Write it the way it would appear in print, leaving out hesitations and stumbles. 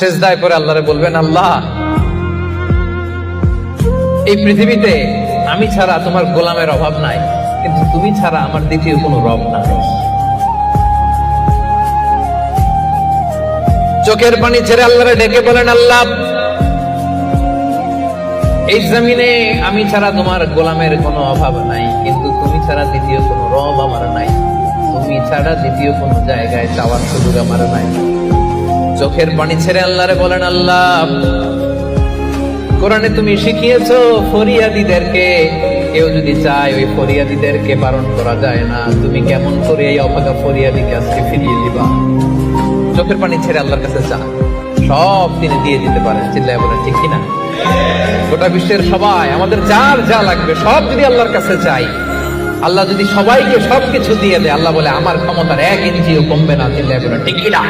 সিজদায় পড়ে আল্লাহরে বলবেন, আল্লাহ এই পৃথিবীতে আমি ছাড়া তোমার গোলামের অভাব নাই, কিন্তু তুমি ছাড়া আমার দ্বিতীয় কোনো রব নাই। চোখের পানি ছেড়ে আল্লাহরে ডেকে বলেন, আল্লাহ এই জমিনে আমি ছাড়া তোমার গোলামের কোনো অভাব নাই, কিন্তু তুমি ছাড়া দ্বিতীয় কোনো রব আমার নাই, তুমি ছাড়া দ্বিতীয় কোনো জায়গায় চাওয়ার সুযোগ আমার নাই। চোখের পানি ছেড়ে আল্লাহরে বলেন, আল্লাহ কোরআনে তুমি শিখিয়েছো ফরিয়াদীদেরকে কেউ যদি চায় ওই ফরিয়াদীদেরকে বারণ করা যায় না, তুমি কেমন করে এই অভাগা ফরিয়াদীকে আজকে ফিরিয়ে দিবা? চোখের পানি ছেড়ে আল্লাহর কাছে চান, সব তিনি দিয়ে দিতে পারেন। চিল্লায় বলেন ঠিক কিনা? গোটা বিশ্বের সবাই আমাদের যার যা লাগবে সব যদি আল্লাহর কাছে চাই, আল্লাহ যদি সবাইকে সবকিছু দিয়ে দেয়, আল্লাহ বলে আমার ক্ষমতার 1 ইঞ্চিও কমবে না। চিল্লায় বলেন ঠিক কিনা?